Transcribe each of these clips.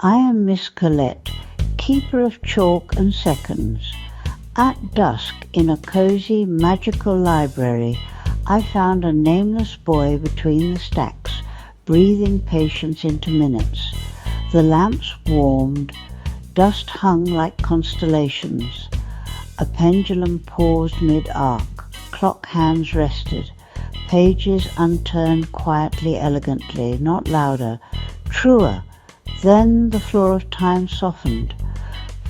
I am Miss Colette, keeper of chalk and seconds. At dusk, in a cosy, magical library, I found a nameless boy between the stacks, breathing patience into minutes. The lamps warmed, dust hung like constellations. A pendulum paused mid-arc, clock hands rested, pages unturned quietly, elegantly, not louder, truer. Then the floor of time softened.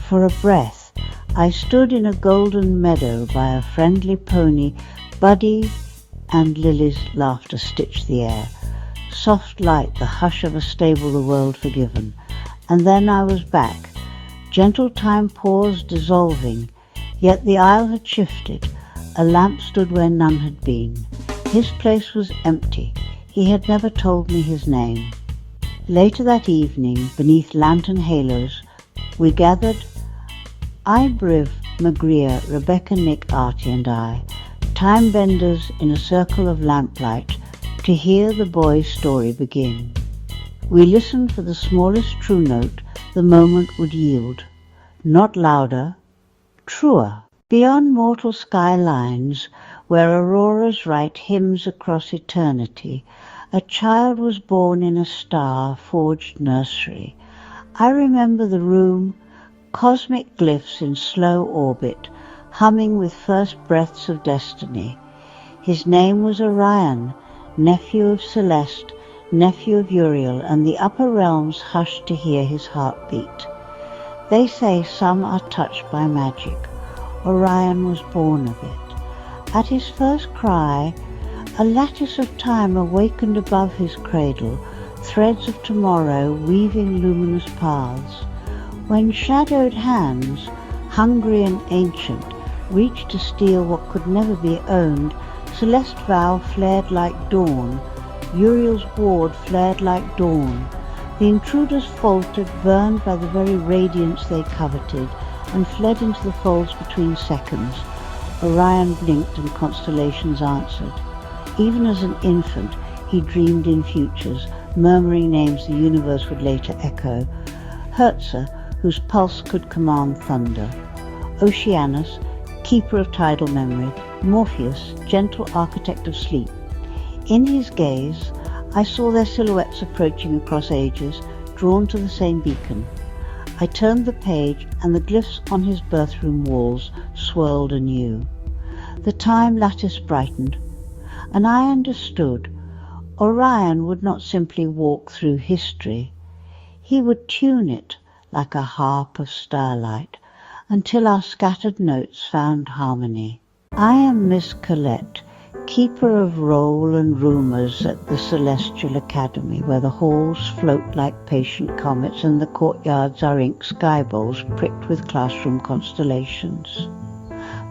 For a breath, I stood in a golden meadow by a friendly pony. Buddy and Lily's laughter stitched the air. Soft light, the hush of a stable the world forgiven. And then I was back. Gentle time paused, dissolving. Yet the aisle had shifted. A lamp stood where none had been. His place was empty. He had never told me his name. Later that evening, beneath lantern halos, we gathered, Briv, Magria, Rebecca, Nick, Artie and I, time benders in a circle of lamplight, to hear the boy's story begin. We listened for the smallest true note the moment would yield. Not louder, truer. Beyond mortal skylines, where auroras write hymns across eternity, a child was born in a star-forged nursery. I remember the room, cosmic glyphs in slow orbit, humming with first breaths of destiny. His name was Orion, nephew of Celeste, nephew of Uriel, and the upper realms hushed to hear his heartbeat. They say some are touched by magic. Orion was born of it. At his first cry, a lattice of time awakened above his cradle, threads of tomorrow weaving luminous paths. When shadowed hands, hungry and ancient, reached to steal what could never be owned, Celeste's vow flared like dawn, Uriel's ward flared like dawn. The intruders faltered, burned by the very radiance they coveted, and fled into the folds between seconds. Orion blinked and constellations answered. Even as an infant, he dreamed in futures, murmuring names the universe would later echo. Hertza, whose pulse could command thunder. Oceanus, keeper of tidal memory. Morpheus, gentle architect of sleep. In his gaze, I saw their silhouettes approaching across ages, drawn to the same beacon. I turned the page, and the glyphs on his birthroom walls swirled anew. The time lattice brightened, and I understood. Orion would not simply walk through history. He would tune it like a harp of starlight, until our scattered notes found harmony. I am Miss Colette, keeper of roll and rumours at the Celestial Academy, where the halls float like patient comets and the courtyards are ink sky bowls pricked with classroom constellations.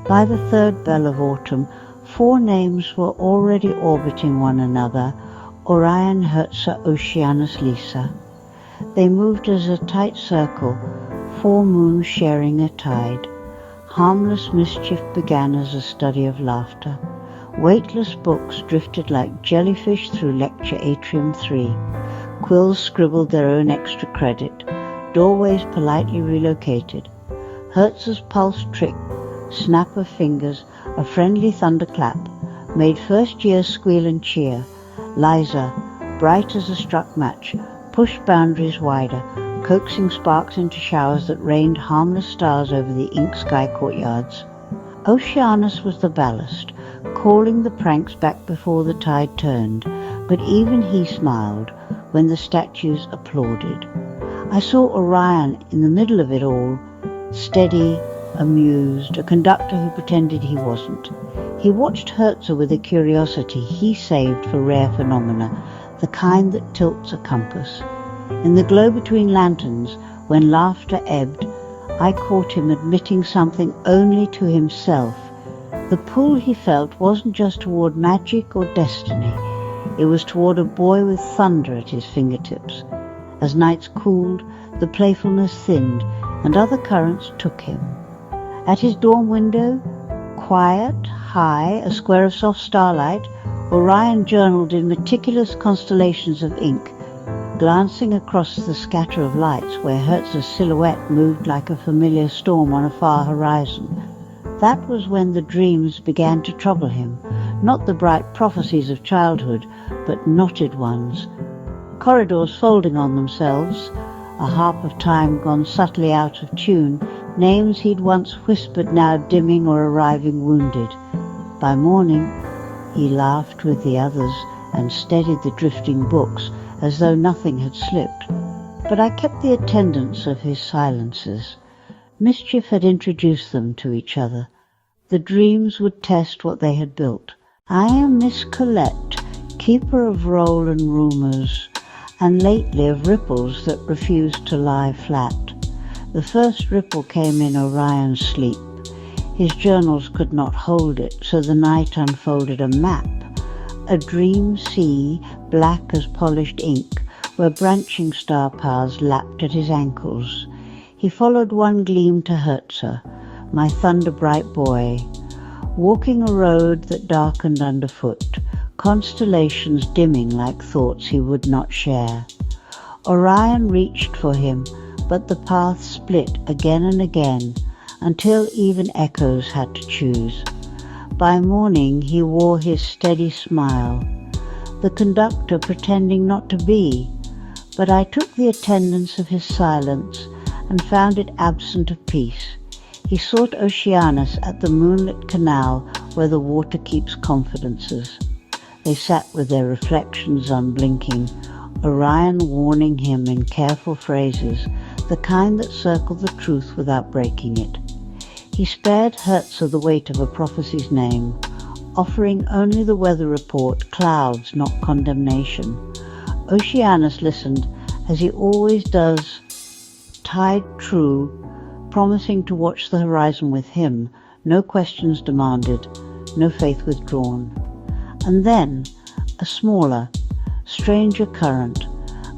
By the third bell of autumn, 4 names were already orbiting one another: Orion, Hertza, Oceanus, Lisa. They moved as a tight circle, 4 moons sharing a tide. Harmless mischief began as a study of laughter. Weightless books drifted like jellyfish through lecture atrium 3. Quills scribbled their own extra credit. Doorways politely relocated. Hertz's pulse trick, snap of fingers, a friendly thunderclap, made first year squeal and cheer. Liza, bright as a struck match, pushed boundaries wider, coaxing sparks into showers that rained harmless stars over the ink sky courtyards. Oceanus was the ballast, calling the pranks back before the tide turned, but even he smiled when the statues applauded. I saw Orion in the middle of it all, steady, amused, a conductor who pretended he wasn't. He watched Hertza with a curiosity he saved for rare phenomena, the kind that tilts a compass. In the glow between lanterns, when laughter ebbed, I caught him admitting something only to himself. The pull he felt wasn't just toward magic or destiny. It was toward a boy with thunder at his fingertips. As nights cooled, the playfulness thinned, and other currents took him. At his dorm window, quiet, high, a square of soft starlight, Orion journaled in meticulous constellations of ink. glancing across the scatter of lights where Hertz's silhouette moved like a familiar storm on a far horizon. That was when the dreams began to trouble him, not the bright prophecies of childhood, but knotted ones. Corridors folding on themselves, a harp of time gone subtly out of tune, names he'd once whispered now dimming or arriving wounded. By morning, he laughed with the others and steadied the drifting books as though nothing had slipped. But I kept the attendance of his silences. Mischief had introduced them to each other. The dreams would test what they had built. I am Miss Colette, keeper of roll and rumours, and lately of ripples that refused to lie flat. The first ripple came in Orion's sleep. His journals could not hold it, so the night unfolded a map, a dream sea, black as polished ink, where branching star paths lapped at his ankles. He followed one gleam to Herzer, my thunder-bright boy, walking a road that darkened underfoot, constellations dimming like thoughts he would not share. Orion reached for him, but the path split again and again, until even echoes had to choose. By morning he wore his steady smile, the conductor pretending not to be, but I took the attendance of his silence and found it absent of peace. He sought Oceanus at the moonlit canal where the water keeps confidences. They sat with their reflections unblinking, Orion warning him in careful phrases, the kind that circle the truth without breaking it. He spared Herzer the weight of a prophecy's name, offering only the weather report, clouds, not condemnation. Oceanus listened, as he always does, tied true, promising to watch the horizon with him, no questions demanded, no faith withdrawn. And then, a smaller, stranger current,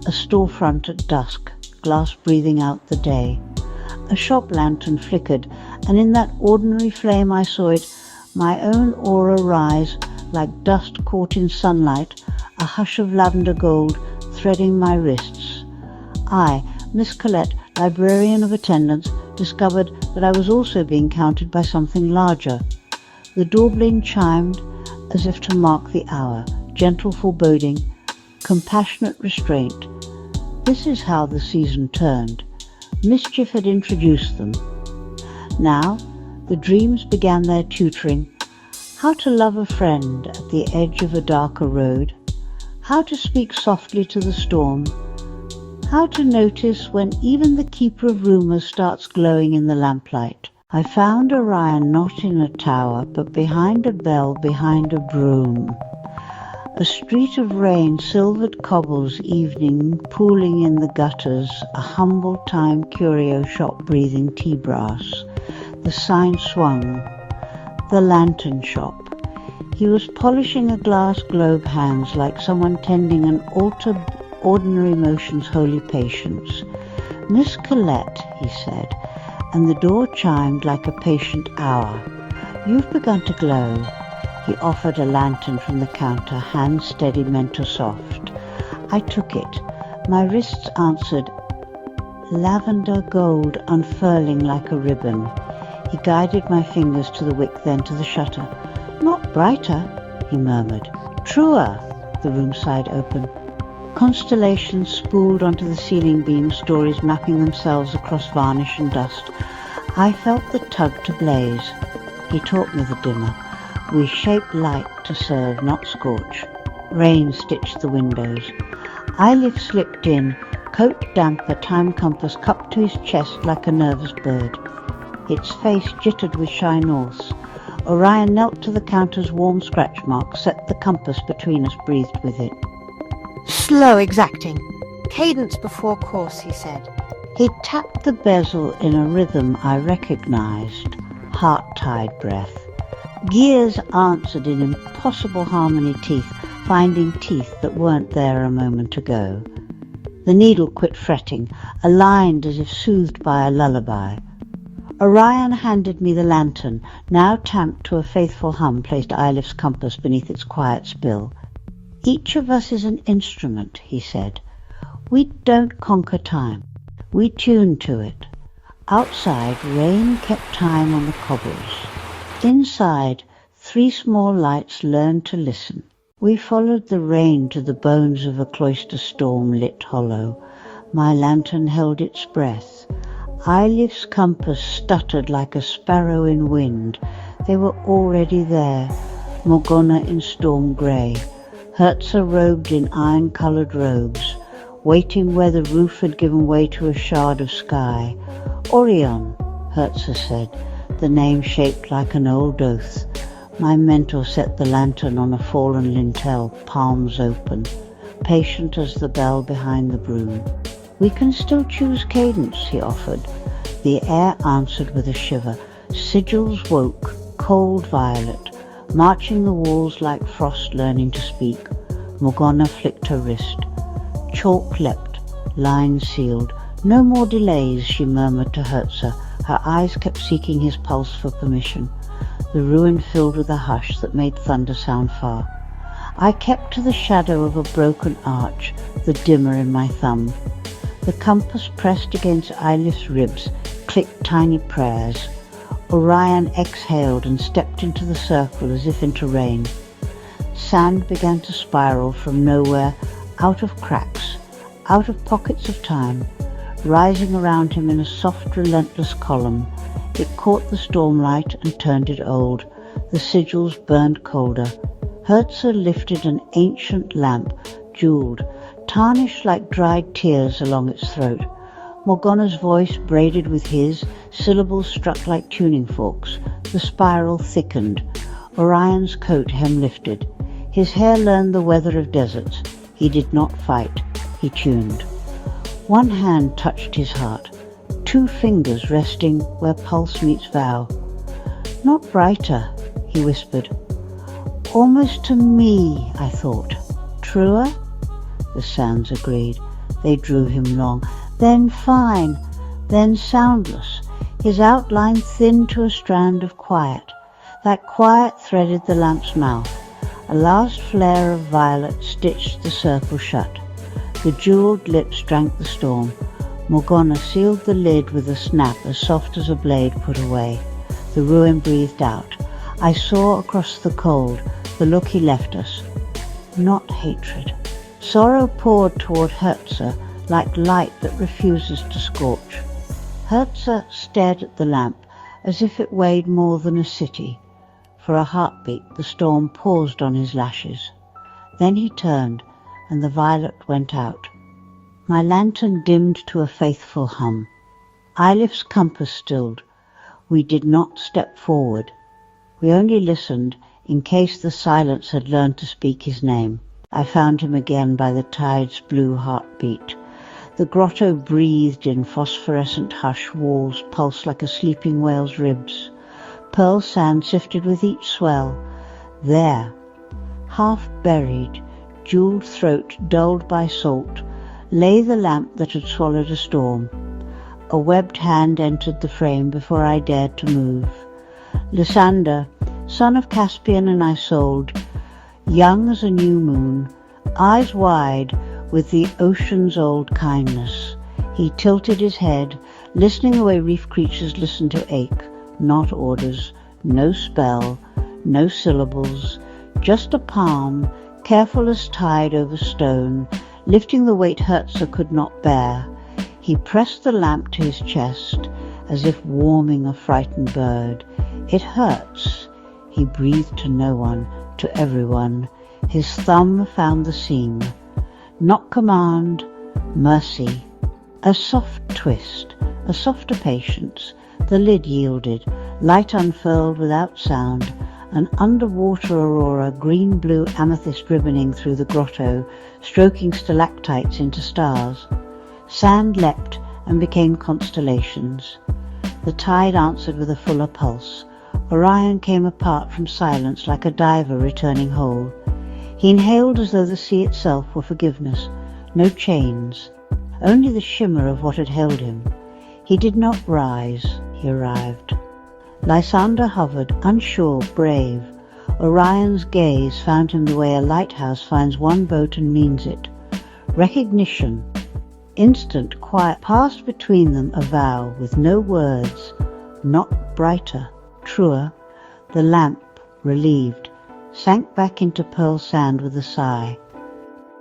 a storefront at dusk, glass breathing out the day. A shop lantern flickered, and in that ordinary flame I saw it, my own aura rise, like dust caught in sunlight, a hush of lavender gold threading my wrists. I, Miss Colette, librarian of attendance, discovered that I was also being counted by something larger. The doorbell chimed as if to mark the hour, gentle foreboding, compassionate restraint. This is how the season turned. Mischief had introduced them. Now, the dreams began their tutoring. How to love a friend at the edge of a darker road. How to speak softly to the storm. How to notice when even the keeper of rumours starts glowing in the lamplight. I found Orion not in a tower, but behind a bell, behind a broom. A street of rain, silvered cobbles, evening, pooling in the gutters, a humble time curio shop breathing tea brass. The sign swung. The lantern shop. He was polishing a glass globe hands like someone tending an altar, ordinary motion's holy patience. Miss Colette, he said, and the door chimed like a patient hour. You've begun to glow. He offered a lantern from the counter, hand steady, mentor soft. I took it. My wrists answered, lavender gold unfurling like a ribbon. He guided my fingers to the wick, then to the shutter. Not brighter, he murmured. Truer, the room side open. Constellations spooled onto the ceiling beam, stories mapping themselves across varnish and dust. I felt the tug to blaze. He taught me the dimmer. We shape light to serve, not scorch. Rain stitched the windows. Eyelids slipped in, coat damper, time compass cupped to his chest like a nervous bird. Its face jittered with shy norths. Orion knelt to the counter's warm scratch mark, set the compass between us, breathed with it. Slow, exacting. Cadence before course, he said. He tapped the bezel in a rhythm I recognized, heart-tied breath. Gears answered in impossible harmony, teeth finding teeth that weren't there a moment ago. The needle quit fretting, aligned as if soothed by a lullaby. Orion handed me the lantern, now tamped to a faithful hum, placed Eilif's compass beneath its quiet spill. Each of us is an instrument, he said. We don't conquer time. We tune to it. Outside, rain kept time on the cobbles. Inside, 3 small lights learned to listen. We followed the rain to the bones of a cloister storm-lit hollow. My lantern held its breath. Eilif's compass stuttered like a sparrow in wind. They were already there, Morgana in storm grey, Herza robed in iron-coloured robes, waiting where the roof had given way to a shard of sky. Orion, Herza said, the name shaped like an old oath. My mentor set the lantern on a fallen lintel, palms open, patient as the bell behind the broom. We can still choose cadence, he offered. The air answered with a shiver. Sigils woke, cold violet, marching the walls like frost learning to speak. Morgana flicked her wrist. Chalk leapt, lines sealed. No more delays, she murmured to Herza. Her eyes kept seeking his pulse for permission. The ruin filled with a hush that made thunder sound far. I kept to the shadow of a broken arch, the dimmer in my thumb. The compass pressed against Eilif's ribs, clicked tiny prayers. Orion exhaled and stepped into the circle as if into rain. Sand began to spiral from nowhere, out of cracks, out of pockets of time, rising around him in a soft, relentless column. It caught the stormlight and turned it old. The sigils burned colder. Herza lifted an ancient lamp, jewelled, tarnished like dried tears along its throat. Morgana's voice braided with his, syllables struck like tuning forks. The spiral thickened. Orion's coat hem lifted. His hair learned the weather of deserts. He did not fight. He tuned. One hand touched his heart, 2 fingers resting where pulse meets vow. Not brighter, he whispered. Almost to me, I thought. Truer? The sands agreed. They drew him long. Then fine, then soundless, his outline thin to a strand of quiet. That quiet threaded the lamp's mouth. A last flare of violet stitched the circle shut. The jewelled lips drank the storm. Morgana sealed the lid with a snap as soft as a blade put away. The ruin breathed out. I saw across the cold the look he left us. Not hatred. Sorrow poured toward Herza like light that refuses to scorch. Herza stared at the lamp as if it weighed more than a city. For a heartbeat the storm paused on his lashes. Then he turned, and the violet went out. My lantern dimmed to a faithful hum. Eilif's compass stilled. We did not step forward. We only listened in case the silence had learned to speak his name. I found him again by the tide's blue heartbeat. The grotto breathed in phosphorescent hush, walls pulsed like a sleeping whale's ribs. Pearl sand sifted with each swell. There, half buried, jewelled throat dulled by salt, lay the lamp that had swallowed a storm. A webbed hand entered the frame before I dared to move. Lysander, son of Caspian and Isolde, young as a new moon, eyes wide with the ocean's old kindness. He tilted his head, listening the way reef creatures listen to ache. Not orders, no spell, no syllables, just a palm, careful as tide over stone, lifting the weight Herza could not bear. He pressed the lamp to his chest, as if warming a frightened bird. It hurts. He breathed to no one, to everyone. His thumb found the seam. Not command, mercy. A soft twist, a softer patience. The lid yielded, light unfurled without sound, an underwater aurora, green-blue amethyst ribboning through the grotto, stroking stalactites into stars. Sand leapt and became constellations. The tide answered with a fuller pulse. Orion came apart from silence like a diver returning whole. He inhaled as though the sea itself were forgiveness. No chains, only the shimmer of what had held him. He did not rise. He arrived. Lysander hovered, unsure, brave. Orion's gaze found him the way a lighthouse finds one boat and means it. Recognition, instant quiet passed between them, a vow with no words, not brighter, truer. The lamp, relieved, sank back into pearl sand with a sigh.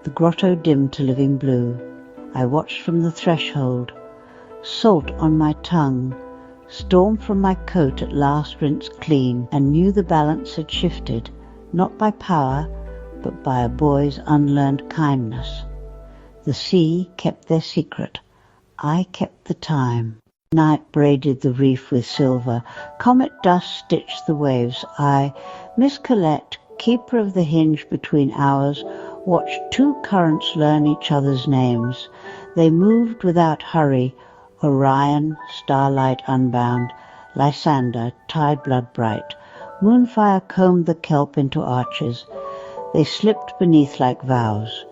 The grotto dimmed to living blue. I watched from the threshold, salt on my tongue, storm from my coat at last rinsed clean, and knew the balance had shifted, not by power, but by a boy's unlearned kindness. The sea kept their secret. I kept the time. Night braided the reef with silver. Comet dust stitched the waves. I, Miss Colette, keeper of the hinge between hours, watched two currents learn each other's names. They moved without hurry. Orion, starlight unbound. Lysander, tide blood bright. Moonfire combed the kelp into arches. They slipped beneath like vows.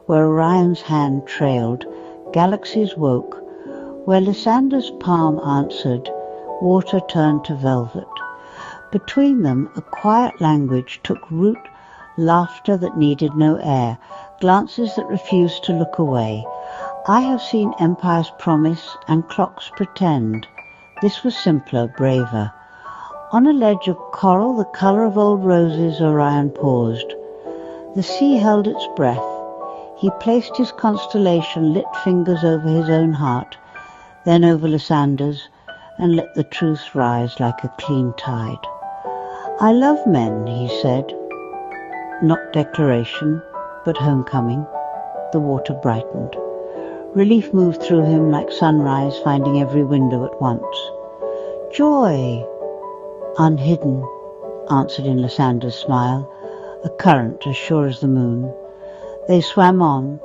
Where Orion's hand trailed, galaxies woke. Where Lysander's palm answered, water turned to velvet. Between them, a quiet language took root, laughter that needed no air, glances that refused to look away. I have seen empires promise and clocks pretend. This was simpler, braver. On a ledge of coral, the colour of old roses, Orion paused. The sea held its breath. He placed his constellation-lit fingers over his own heart, then over Lysander's, and let the truth rise like a clean tide. I love men, he said. Not declaration, but homecoming. The water brightened. Relief moved through him like sunrise finding every window at once. Joy, unhidden, answered in Lysander's smile, a current as sure as the moon. They swam on,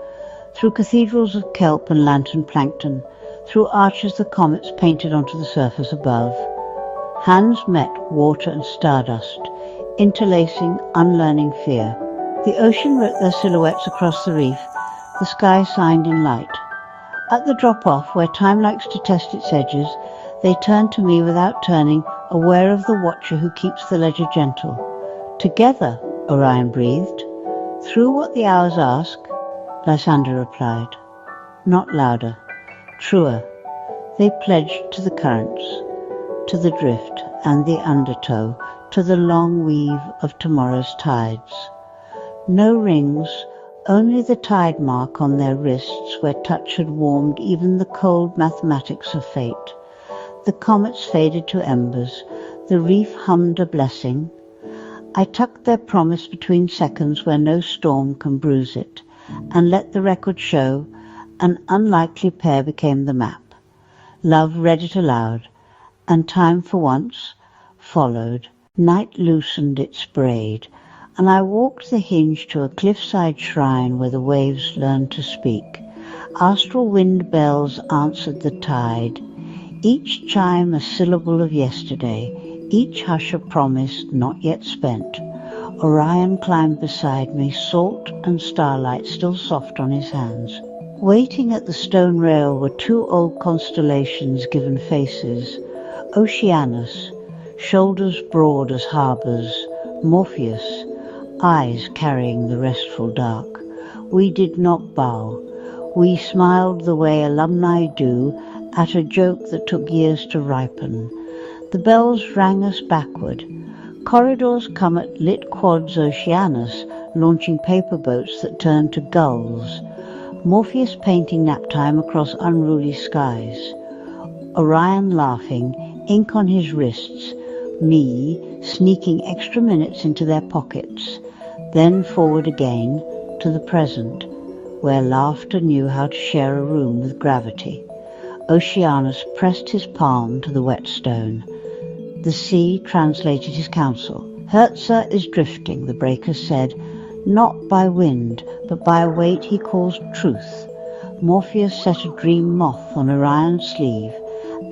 through cathedrals of kelp and lantern plankton, through arches the comets painted onto the surface above. Hands met water and stardust, interlacing, unlearning fear. The ocean wrote their silhouettes across the reef, the sky signed in light. At the drop-off, where time likes to test its edges, they turned to me without turning, aware of the watcher who keeps the ledger gentle. Together, Orion breathed. Through what the hours ask, Lysander replied. Not louder, truer. They pledged to the currents, to the drift and the undertow, to the long weave of tomorrow's tides. No rings, only the tide mark on their wrists where touch had warmed even the cold mathematics of fate. The comets faded to embers, the reef hummed a blessing. I tucked their promise between seconds where no storm can bruise it, and let the record show an unlikely pair became the map. Love read it aloud, and time for once followed. Night loosened its braid, and I walked the hinge to a cliffside shrine where the waves learned to speak. Astral wind bells answered the tide, each chime a syllable of yesterday, each hush a promise not yet spent. Orion climbed beside me, salt and starlight still soft on his hands. Waiting at the stone rail were two old constellations given faces. Oceanus, shoulders broad as harbours, Morpheus, eyes carrying the restful dark. We did not bow. We smiled the way alumni do at a joke that took years to ripen. The bells rang us backward. Corridors comet lit quads Oceanus, launching paper boats that turned to gulls. Morpheus painting naptime across unruly skies. Orion laughing, ink on his wrists. Me sneaking extra minutes into their pockets. Then forward again to the present, where laughter knew how to share a room with gravity. Oceanus pressed his palm to the wet stone. The sea translated his counsel. Herzer is drifting, the breakers said, not by wind, but by a weight he calls truth. Morpheus set a dream moth on Orion's sleeve.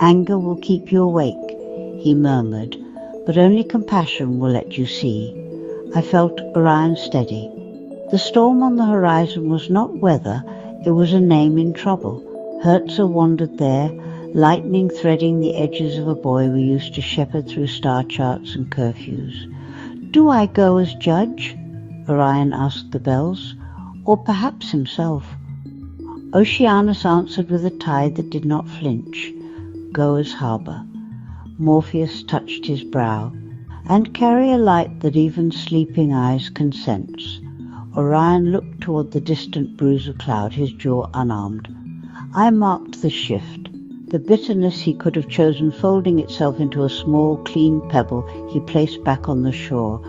Anger will keep you awake, he murmured, but only compassion will let you see. I felt Orion steady. The storm on the horizon was not weather, it was a name in trouble. Herzer wandered there, lightning threading the edges of a boy we used to shepherd through star charts and curfews. Do I go as judge? Orion asked the bells, or perhaps himself. Oceanus answered with a tide that did not flinch. Go as harbour. Morpheus touched his brow. And carry a light that even sleeping eyes can sense. Orion looked toward the distant bruise of cloud, his jaw unarmed. I marked the shift. The bitterness he could have chosen folding itself into a small, clean pebble he placed back on the shore.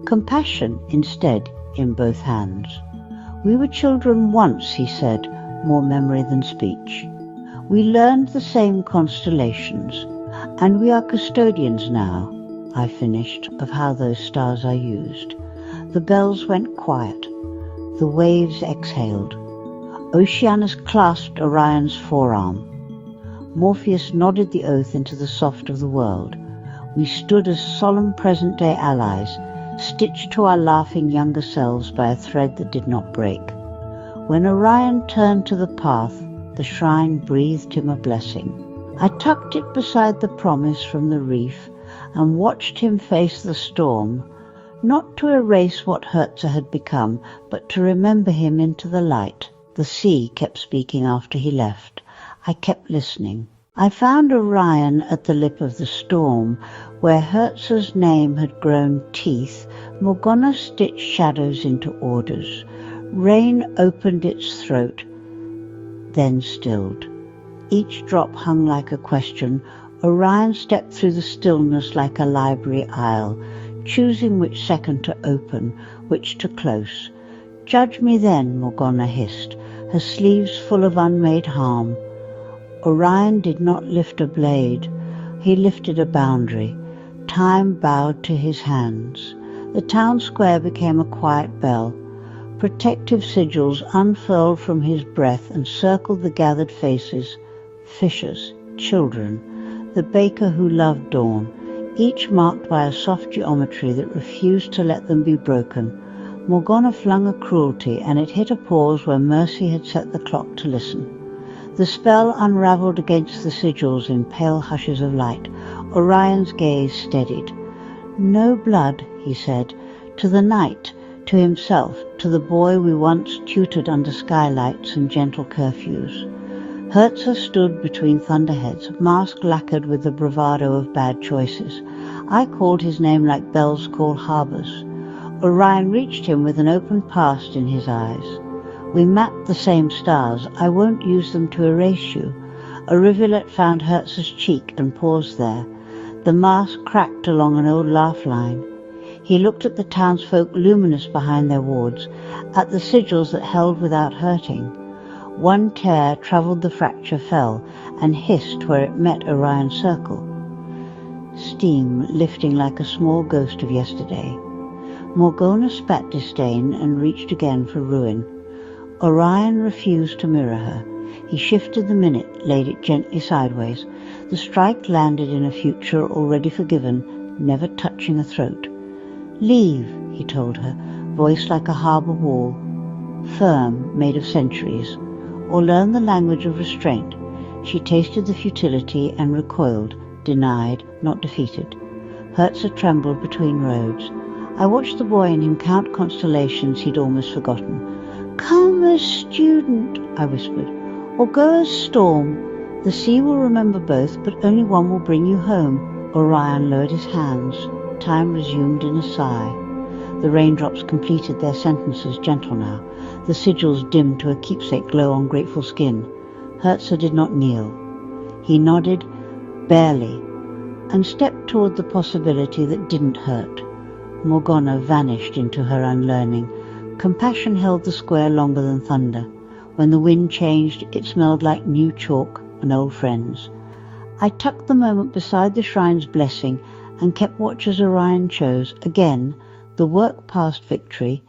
Compassion, instead, in both hands. We were children once, he said, more memory than speech. We learned the same constellations, and we are custodians now, I finished, of how those stars are used. The bells went quiet. The waves exhaled. Oceanus clasped Orion's forearm. Morpheus nodded the oath into the soft of the world. We stood as solemn present-day allies, stitched to our laughing younger selves by a thread that did not break. When Orion turned to the path, the shrine breathed him a blessing. I tucked it beside the promise from the reef and watched him face the storm, not to erase what Herzer had become, but to remember him into the light. The sea kept speaking after he left. I kept listening. I found Orion at the lip of the storm, where Herzer's name had grown teeth. Morgana stitched shadows into orders. Rain opened its throat, then stilled. Each drop hung like a question. Orion stepped through the stillness like a library aisle, choosing which second to open, which to close. Judge me then, Morgana hissed, her sleeves full of unmade harm. Orion did not lift a blade. He lifted a boundary. Time bowed to his hands. The town square became a quiet bell. Protective sigils unfurled from his breath and circled the gathered faces. Fishers, children, the baker who loved dawn, each marked by a soft geometry that refused to let them be broken. Morgana flung a cruelty, and it hit a pause where mercy had set the clock to listen. The spell unravelled against the sigils in pale hushes of light. Orion's gaze steadied. No blood, he said, to the night, to himself, to the boy we once tutored under skylights and gentle curfews. Herzer stood between thunderheads, mask lacquered with the bravado of bad choices. I called his name like bells call harbours. Orion reached him with an open past in his eyes. We mapped the same stars. I won't use them to erase you. A rivulet found Herzer's cheek and paused there. The mask cracked along an old laugh line. He looked at the townsfolk luminous behind their wards, at the sigils that held without hurting. One tear travelled the fracture fell, and hissed where it met Orion's circle. Steam lifting like a small ghost of yesterday. Morgana spat disdain and reached again for ruin. Orion refused to mirror her. He shifted the minute, laid it gently sideways. The strike landed in a future already forgiven, never touching a throat. Leave, he told her, voice like a harbour wall, firm, made of centuries, or learn the language of restraint. She tasted the futility and recoiled, denied, not defeated. Herzer trembled between roads. I watched the boy in him count constellations he'd almost forgotten. Come as student, I whispered, or go as storm. The sea will remember both, but only one will bring you home. Orion lowered his hands. Time resumed in a sigh. The raindrops completed their sentences, gentle now. The sigils dimmed to a keepsake glow on grateful skin. Herzer did not kneel. He nodded, barely, and stepped toward the possibility that didn't hurt. Morgana vanished into her unlearning. Compassion held the square longer than thunder. When the wind changed, it smelled like new chalk and old friends. I tucked the moment beside the shrine's blessing and kept watch as Orion chose, again, the work past victory,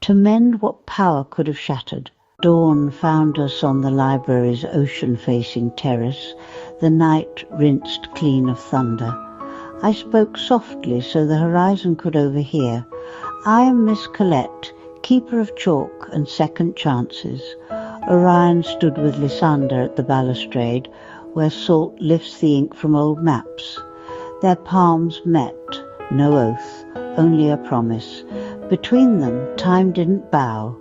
to mend what power could have shattered. Dawn found us on the library's ocean-facing terrace, the night rinsed clean of thunder. I spoke softly so the horizon could overhear. I am Miss Colette, keeper of chalk and second chances. Orion stood with Lysander at the balustrade, where salt lifts the ink from old maps. Their palms met, no oath, only a promise. Between them, time didn't bow,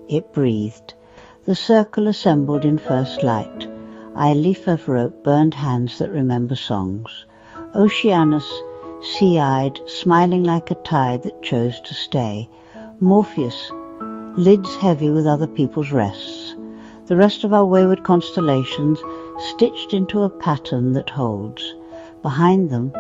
it breathed. The circle assembled in first light. I leaf of rope, burned hands that remember songs. Oceanus, sea-eyed, smiling like a tide that chose to stay. Morpheus, lids heavy with other people's rests. The rest of our wayward constellations stitched into a pattern that holds. Behind them,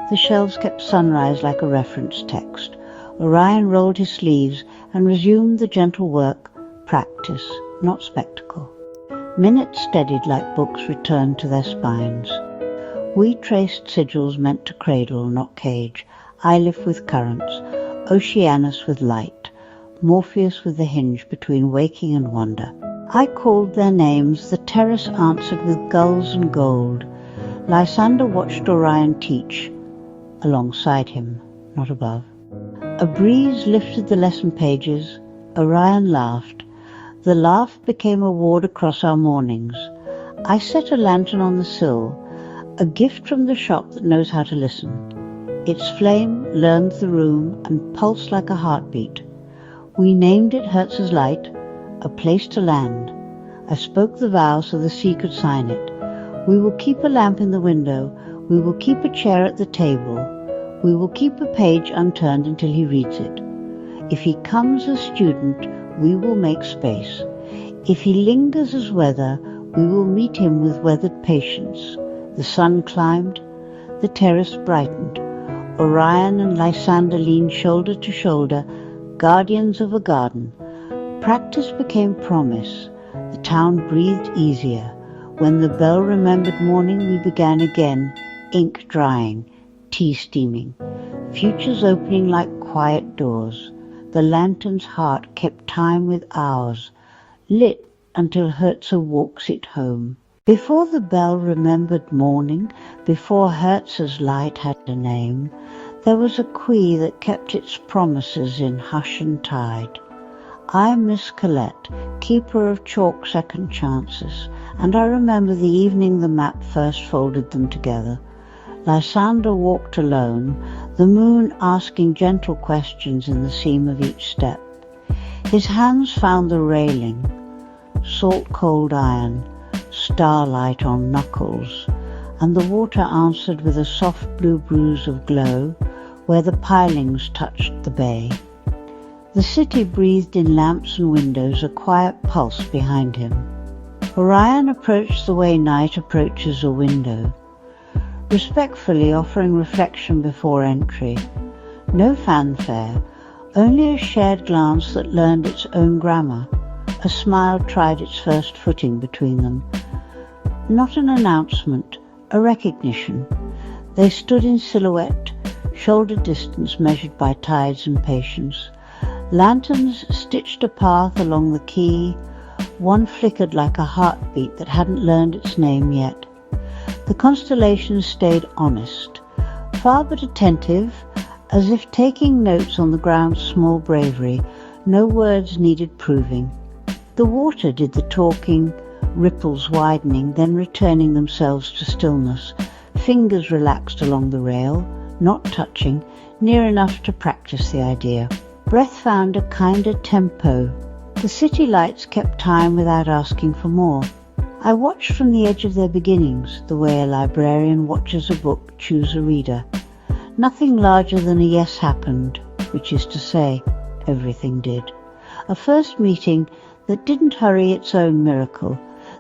the shelves kept sunrise like a reference text. Orion rolled his sleeves and resumed the gentle work, practice, not spectacle. Minutes steadied like books returned to their spines. We traced sigils meant to cradle, not cage. I lift with currents, Oceanus with light, Morpheus with the hinge between waking and wonder. I called their names, the terrace answered with gulls and gold. Lysander watched Orion teach, alongside him, not above. A breeze lifted the lesson pages. Orion laughed. The laugh became a ward across our mornings. I set a lantern on the sill, a gift from the shop that knows how to listen. Its flame learned the room and pulsed like a heartbeat. We named it Hertz's Light, a place to land. I spoke the vow so the sea could sign it. We will keep a lamp in the window. We will keep a chair at the table. We will keep a page unturned until he reads it. If he comes as student, we will make space. If he lingers as weather, we will meet him with weathered patience. The sun climbed, the terrace brightened. Orion and Lysander leaned shoulder to shoulder, guardians of a garden. Practice became promise. The town breathed easier. When the bell remembered morning, we began again, ink drying, tea steaming, futures opening like quiet doors. The lantern's heart kept time with ours, lit until Herzer walks it home. Before the bell remembered morning, before Herz's light had a name, there was a quay that kept its promises in hush and tide. I am Miss Colette, keeper of chalk second chances, and I remember the evening the map first folded them together. Lysander walked alone, the moon asking gentle questions in the seam of each step. His hands found the railing, salt-cold iron, starlight on knuckles, and the water answered with a soft blue bruise of glow where the pilings touched the bay. The city breathed in lamps and windows, a quiet pulse behind him. Orion approached the way night approaches a window, respectfully offering reflection before entry. No fanfare, only a shared glance that learned its own grammar. A smile tried its first footing between them. Not an announcement, a recognition. They stood in silhouette, shoulder distance measured by tides and patience. Lanterns stitched a path along the quay. One flickered like a heartbeat that hadn't learned its name yet. The constellations stayed honest, far but attentive, as if taking notes on the ground's small bravery. No words needed proving. The water did the talking, ripples widening, then returning themselves to stillness. Fingers relaxed along the rail, not touching, near enough to practice the idea. Breath found a kinder tempo. The city lights kept time without asking for more. I watched from the edge of their beginnings, the way a librarian watches a book choose a reader. Nothing larger than a yes happened, which is to say, everything did. A first meeting that didn't hurry its own miracle,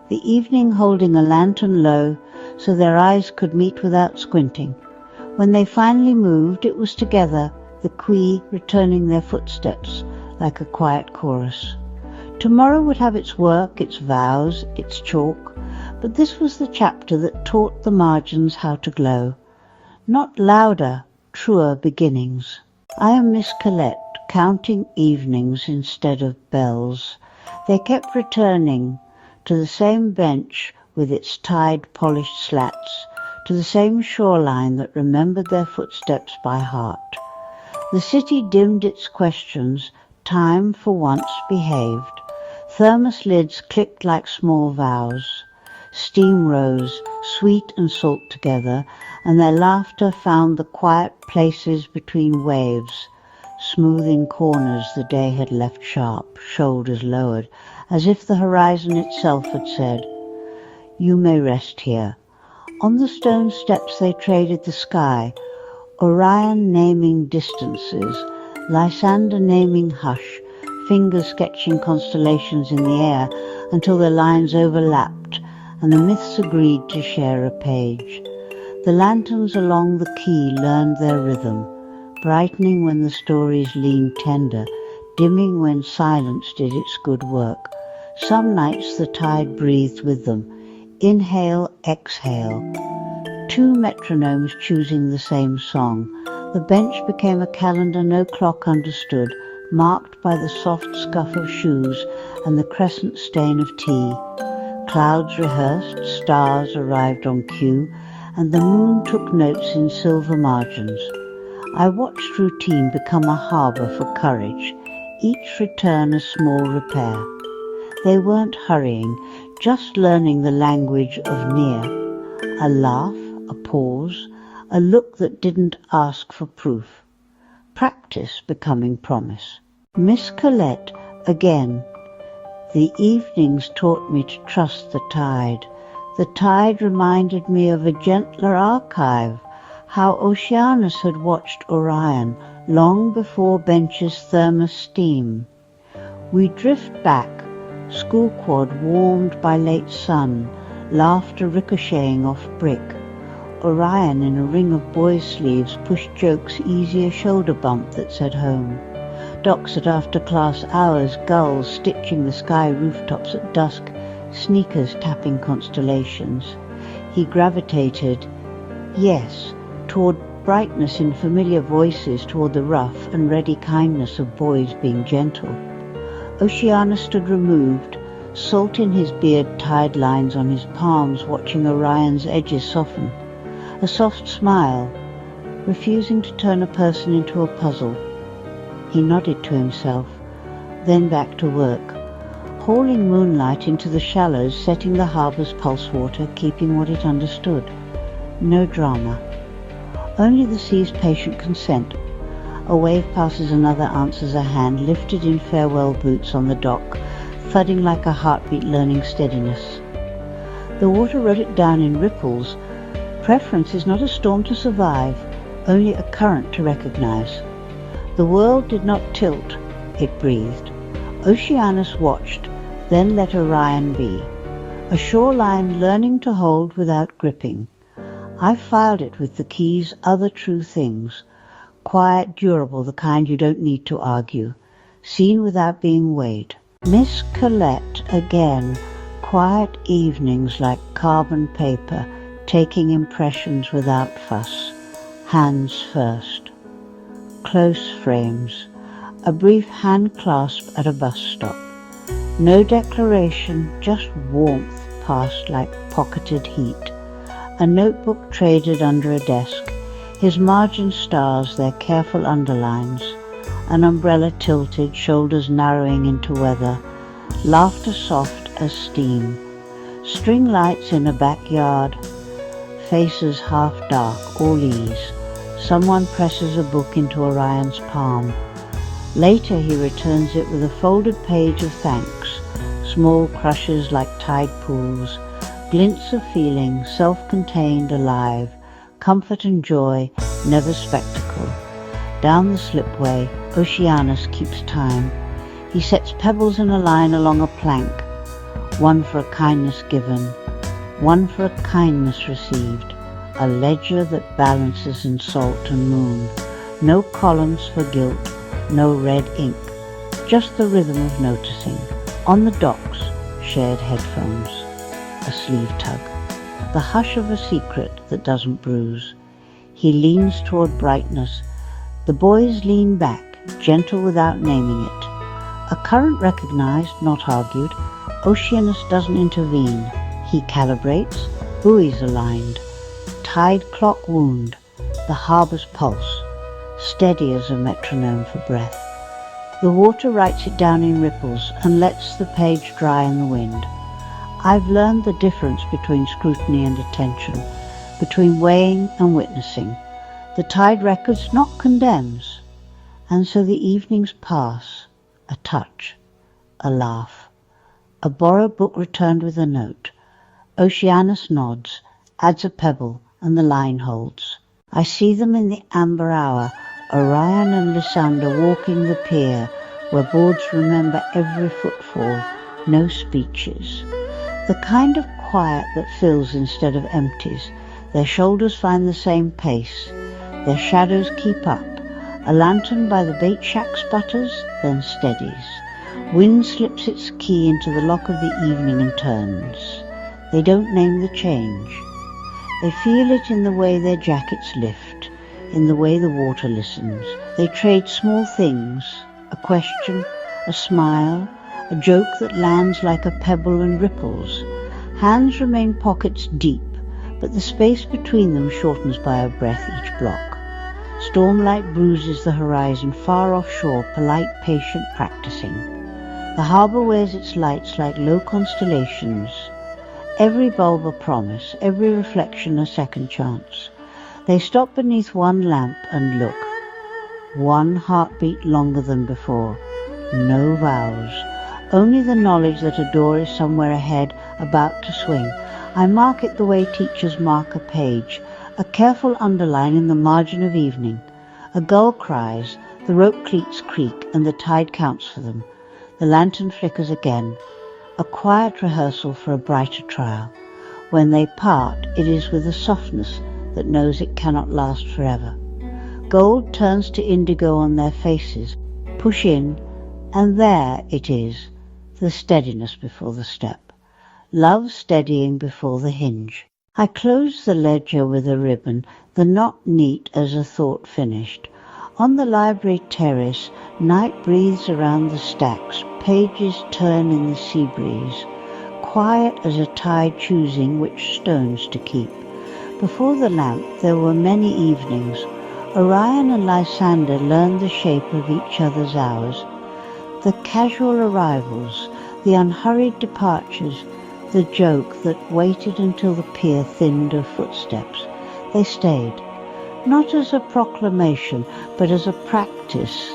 the evening holding a lantern low so their eyes could meet without squinting. When they finally moved, it was together, the quay returning their footsteps like a quiet chorus. Tomorrow would have its work, its vows, its chalk, but this was the chapter that taught the margins how to glow. Not louder, truer beginnings. I am Miss Colette, counting evenings instead of bells. They kept returning to the same bench with its tide-polished slats, to the same shoreline that remembered their footsteps by heart. The city dimmed its questions. Time for once behaved. Thermos lids clicked like small vows. Steam rose, sweet and salt together, and their laughter found the quiet places between waves, smoothing corners the day had left sharp, shoulders lowered, as if the horizon itself had said, "You may rest here." On the stone steps they traded the sky, Orion naming distances, Lysander naming hush, fingers sketching constellations in the air until their lines overlapped and the myths agreed to share a page. The lanterns along the quay learned their rhythm, brightening when the stories leaned tender, dimming when silence did its good work. Some nights the tide breathed with them, inhale, exhale. Two metronomes choosing the same song. The bench became a calendar no clock understood, marked by the soft scuff of shoes and the crescent stain of tea. Clouds rehearsed, stars arrived on cue, and the moon took notes in silver margins. I watched routine become a harbour for courage, each return a small repair. They weren't hurrying, just learning the language of near. A laugh, a pause, a look that didn't ask for proof. Practice becoming promise. Miss Colette, again. The evenings taught me to trust the tide. The tide reminded me of a gentler archive, how Oceanus had watched Orion long before Bench's thermos steam. We drift back, school quad warmed by late sun, laughter ricocheting off brick. Orion in a ring of boys' sleeves pushed jokes easier shoulder bump that said home. Docks at after-class hours, gulls stitching the sky rooftops at dusk, sneakers tapping constellations. He gravitated, yes, toward brightness in familiar voices, toward the rough and ready kindness of boys being gentle. Oceanus stood removed, salt in his beard, tide lines on his palms, watching Orion's edges soften. A soft smile, refusing to turn a person into a puzzle. He nodded to himself, then back to work, hauling moonlight into the shallows, setting the harbour's pulse water, keeping what it understood. No drama. Only the sea's patient consent. A wave passes another, answers a hand, lifted in farewell boots on the dock, thudding like a heartbeat learning steadiness. The water wrote it down in ripples. Preference is not a storm to survive, only a current to recognize. The world did not tilt, it breathed. Oceanus watched, then let Orion be. A shoreline learning to hold without gripping. I filed it with the key's other true things. Quiet, durable, the kind you don't need to argue. Seen without being weighed. Miss Colette again. Quiet evenings like carbon paper, taking impressions without fuss. Hands first. Close frames. A brief hand clasp at a bus stop. No declaration, just warmth passed like pocketed heat. A notebook traded under a desk. His margin stars, their careful underlines. An umbrella tilted, shoulders narrowing into weather. Laughter soft as steam. String lights in a backyard. Faces half dark, all ease. Someone presses a book into Orion's palm. Later he returns it with a folded page of thanks. Small crushes like tide pools. Glints of feeling, self-contained, alive. Comfort and joy, never spectacle. Down the slipway, Oceanus keeps time. He sets pebbles in a line along a plank. One for a kindness given. One for a kindness received. A ledger that balances in salt and moon. No columns for guilt, no red ink. Just the rhythm of noticing. On the docks, shared headphones. A sleeve tug. The hush of a secret that doesn't bruise. He leans toward brightness. The boys lean back, gentle without naming it. A current recognized, not argued. Oceanus doesn't intervene. He calibrates, buoys aligned. Tide clock wound, the harbour's pulse, steady as a metronome for breath. The water writes it down in ripples and lets the page dry in the wind. I've learned the difference between scrutiny and attention, between weighing and witnessing. The tide records not condemns, and so the evenings pass, a touch, a laugh, A borrowed book returned with a note. Oceanus nods, adds a pebble, and the line holds. I see them in the amber hour, Orion and Lysander walking the pier, where boards remember every footfall, no speeches. The kind of quiet that fills instead of empties. Their shoulders find the same pace. Their shadows keep up. A lantern by the bait shack sputters, then steadies. Wind slips its key into the lock of the evening and turns. They don't name the change. They feel it in the way their jackets lift, in the way the water listens. They trade small things, a question, a smile, a joke that lands like a pebble and ripples. Hands remain pockets deep, but the space between them shortens by a breath each block. Stormlight bruises the horizon far offshore, polite, patient, practicing. The harbour wears its lights like low constellations. Every bulb a promise, every reflection a second chance. They stop beneath one lamp and look. One heartbeat longer than before. No vows. Only the knowledge that a door is somewhere ahead, about to swing. I mark it the way teachers mark a page, a careful underline in the margin of evening. A gull cries, the rope cleats creak, and the tide counts for them. The lantern flickers again. A quiet rehearsal for a brighter trial. When they part, it is with a softness that knows it cannot last forever. Gold turns to indigo on their faces. Push in, and there it is, the steadiness before the step. Love steadying before the hinge. I close the ledger with a ribbon, the knot neat as a thought finished. On the library terrace, night breathes around the stacks, pages turn in the sea breeze, quiet as a tide choosing which stones to keep. Before the lamp there were many evenings. Orion and Lysander learned the shape of each other's hours. The casual arrivals, the unhurried departures, the joke that waited until the pier thinned of footsteps. They stayed, not as a proclamation, but as a practice.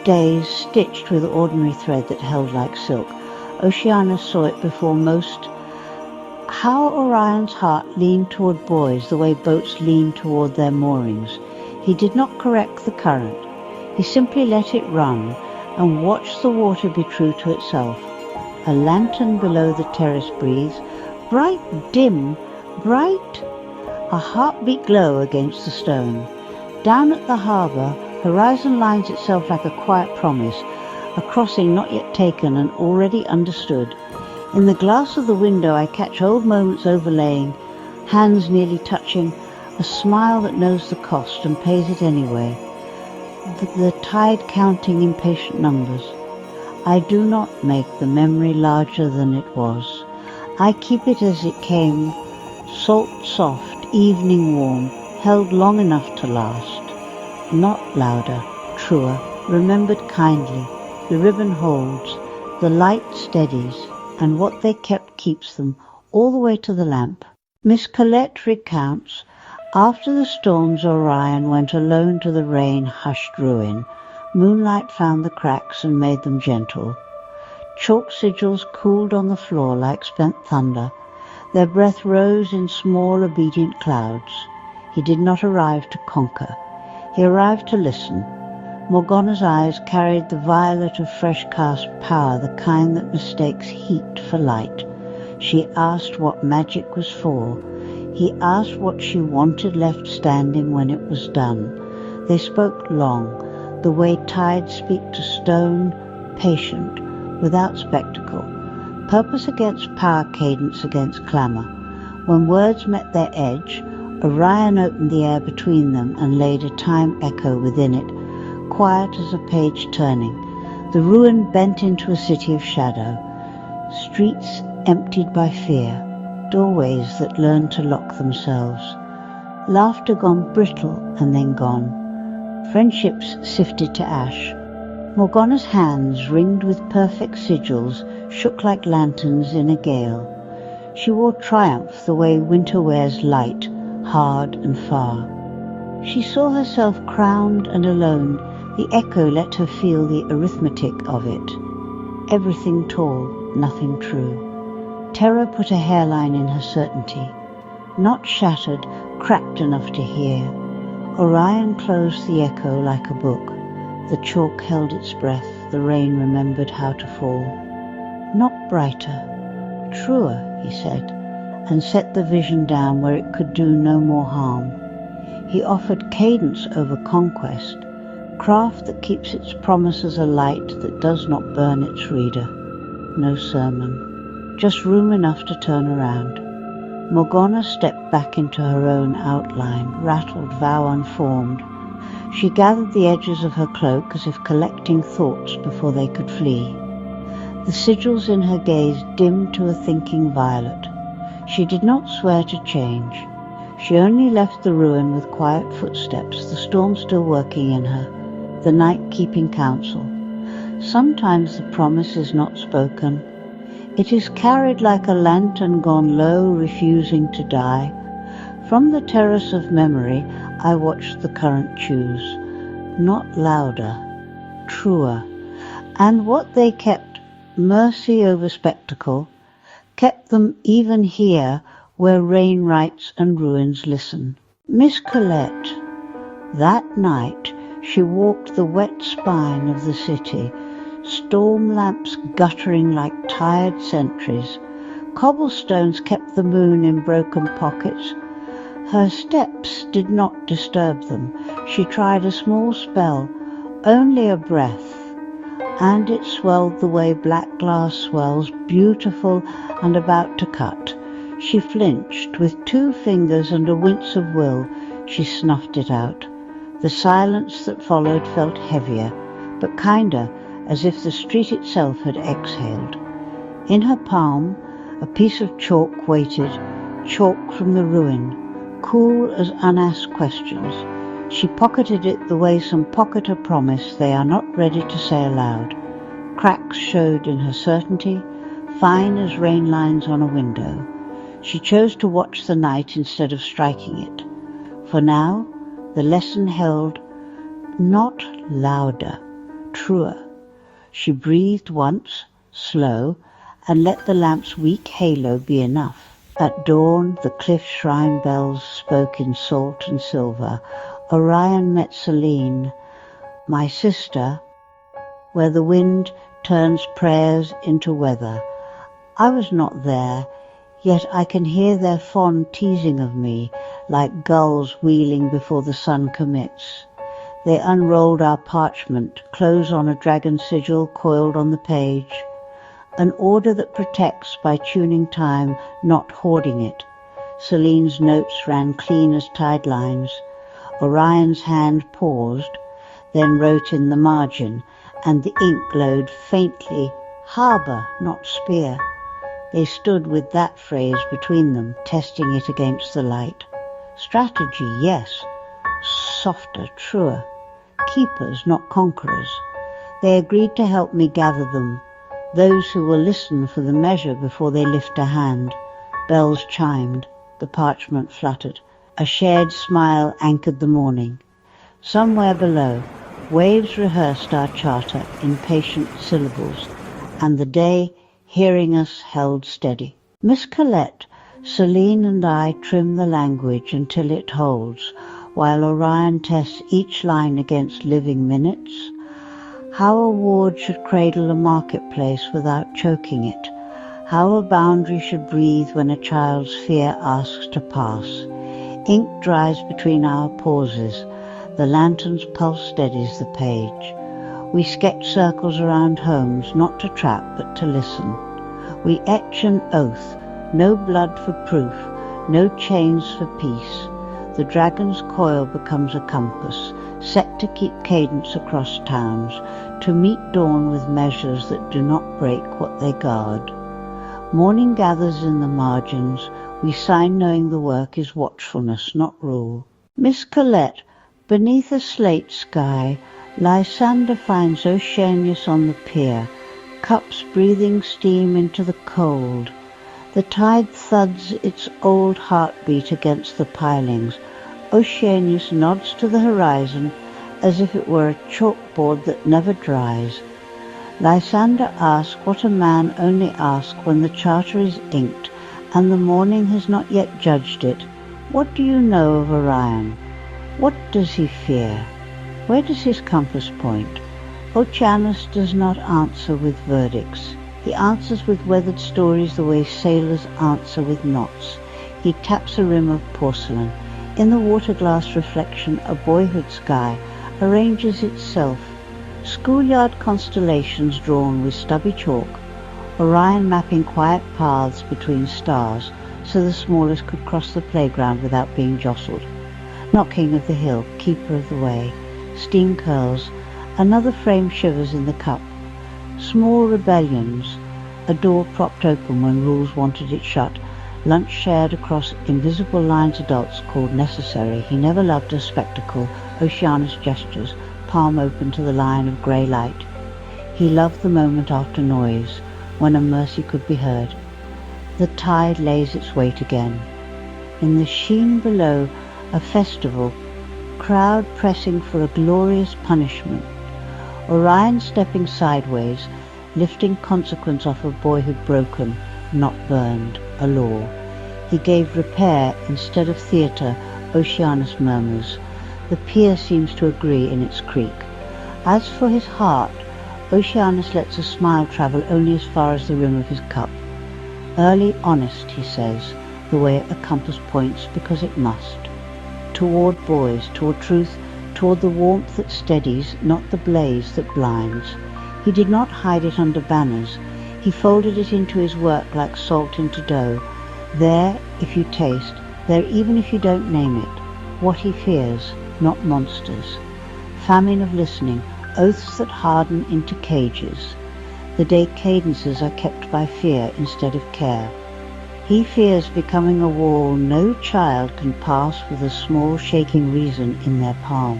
Days stitched with ordinary thread that held like silk. Oceanus saw it before most. How Orion's heart leaned toward boys the way boats lean toward their moorings. He did not correct the current. He simply let it run and watched the water be true to itself. A lantern below the terrace breathes, bright, dim, bright, a heartbeat glow against the stone. Down at the harbour, horizon lines itself like a quiet promise, a crossing not yet taken and already understood. In the glass of the window I catch old moments overlaying, hands nearly touching, a smile that knows the cost and pays it anyway. The tide counting impatient numbers. I do not make the memory larger than it was. I keep it as it came, salt soft, evening warm, held long enough to last. Not louder, truer, remembered kindly. The ribbon holds, the light steadies, and what they kept keeps them, all the way to the lamp. Miss Colette recounts, after the storms Orion went alone to the rain-hushed ruin. Moonlight found the cracks and made them gentle. Chalk sigils cooled on the floor like spent thunder. Their breath rose in small obedient clouds. He did not arrive to conquer. He arrived to listen. Morgana's eyes carried the violet of fresh-cast power, the kind that mistakes heat for light. She asked what magic was for. He asked what she wanted left standing when it was done. They spoke long, the way tides speak to stone, patient, without spectacle. Purpose against power, cadence against clamour. When words met their edge, Orion opened the air between them and laid a time echo within it, quiet as a page turning. The ruin bent into a city of shadow. Streets emptied by fear, doorways that learned to lock themselves. Laughter gone brittle and then gone. Friendships sifted to ash. Morgana's hands, ringed with perfect sigils, shook like lanterns in a gale. She wore triumph the way winter wears light, hard and far. She saw herself crowned and alone. The echo let her feel the arithmetic of it. Everything tall, nothing true. Terror put a hairline in her certainty. Not shattered, cracked enough to hear. Orion closed the echo like a book. The chalk held its breath, the rain remembered how to fall. Not brighter, truer, he said, and set the vision down where it could do no more harm. He offered cadence over conquest, craft that keeps its promises a light that does not burn its reader. No sermon, just room enough to turn around. Morgana stepped back into her own outline, rattled vow unformed. She gathered the edges of her cloak as if collecting thoughts before they could flee. The sigils in her gaze dimmed to a thinking violet. She did not swear to change. She only left the ruin with quiet footsteps, the storm still working in her, the night keeping counsel. Sometimes the promise is not spoken. It is carried like a lantern gone low, refusing to die. From the terrace of memory, I watched the current choose. Not louder, truer. And what they kept, mercy over spectacle, kept them even here where rain writes and ruins listen. Miss Colette. That night she walked the wet spine of the city, storm lamps guttering like tired sentries. Cobblestones kept the moon in broken pockets. Her steps did not disturb them. She tried a small spell, only a breath, and it swelled the way black glass swells, beautiful and about to cut. She flinched. With 2 fingers and a wince of will, she snuffed it out. The silence that followed felt heavier, but kinder, as if the street itself had exhaled. In her palm, a piece of chalk waited, chalk from the ruin, cool as unasked questions. She pocketed it the way some pocketer promise they are not ready to say aloud. Cracks showed in her certainty, fine as rain lines on a window. She chose to watch the night instead of striking it. For now, the lesson held, not louder, truer. She breathed once, slow, and let the lamp's weak halo be enough. At dawn, the cliff shrine bells spoke in salt and silver. Orion met Celine, my sister, where the wind turns prayers into weather. I was not there, yet I can hear their fond teasing of me, like gulls wheeling before the sun commits. They unrolled our parchment, close on a dragon sigil coiled on the page, an order that protects by tuning time, not hoarding it. Celine's notes ran clean as tide lines. Orion's hand paused, then wrote in the margin, and the ink glowed faintly, harbour, not spear. They stood with that phrase between them, testing it against the light. Strategy, yes. Softer, truer. Keepers, not conquerors. They agreed to help me gather them, those who will listen for the measure before they lift a hand. Bells chimed, the parchment fluttered. A shared smile anchored the morning. Somewhere below, waves rehearsed our charter in patient syllables, and the day, hearing us, held steady. Miss Colette, Celine and I trim the language until it holds, while Orion tests each line against living minutes. How a ward should cradle a marketplace without choking it. How a boundary should breathe when a child's fear asks to pass. Ink dries between our pauses. The lantern's pulse steadies the page. We sketch circles around homes, not to trap, but to listen. We etch an oath, no blood for proof, no chains for peace. The dragon's coil becomes a compass, set to keep cadence across towns, to meet dawn with measures that do not break what they guard. Morning gathers in the margins. We sign knowing the work is watchfulness, not rule. Miss Colette, beneath a slate sky, Lysander finds Oceanus on the pier, cups breathing steam into the cold. The tide thuds its old heartbeat against the pilings. Oceanus nods to the horizon as if it were a chalkboard that never dries. Lysander asks what a man only asks when the charter is inked and the morning has not yet judged it. What do you know of Orion? What does he fear? Where does his compass point? Oceanus does not answer with verdicts. He answers with weathered stories the way sailors answer with knots. He taps a rim of porcelain. In the water-glass reflection, a boyhood sky arranges itself. Schoolyard constellations drawn with stubby chalk. Orion mapping quiet paths between stars so the smallest could cross the playground without being jostled. Not king of the hill, keeper of the way. Steam curls. Another frame shivers in the cup. Small rebellions. A door propped open when rules wanted it shut. Lunch shared across invisible lines adults called necessary. He never loved a spectacle. Oceanus gestures, palm open to the line of grey light. He loved the moment after noise, when a mercy could be heard. The tide lays its weight again. In the sheen below, a festival, crowd pressing for a glorious punishment. Orion stepping sideways, lifting consequence off of boyhood broken, not burned, a law. He gave repair instead of theatre, Oceanus murmurs. The pier seems to agree in its creak. As for his heart, Oceanus lets a smile travel only as far as the rim of his cup. Early honest, he says, the way a compass points because it must. Toward boys, toward truth, toward the warmth that steadies, not the blaze that blinds. He did not hide it under banners. He folded it into his work like salt into dough. There, if you taste, there even if you don't name it, what he fears, not monsters. Famine of listening, oaths that harden into cages. The day cadences are kept by fear instead of care. He fears becoming a wall no child can pass with a small shaking reason in their palm.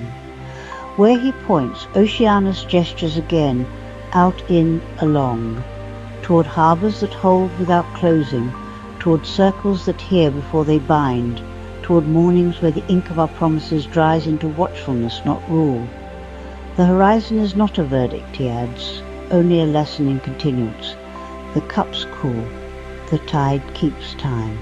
Where he points, Oceanus gestures again, out in, along, toward harbours that hold without closing, toward circles that hear before they bind, toward mornings where the ink of our promises dries into watchfulness, not rule. The horizon is not a verdict, he adds, only a lesson in continuance. The cup's cool. The tide keeps time.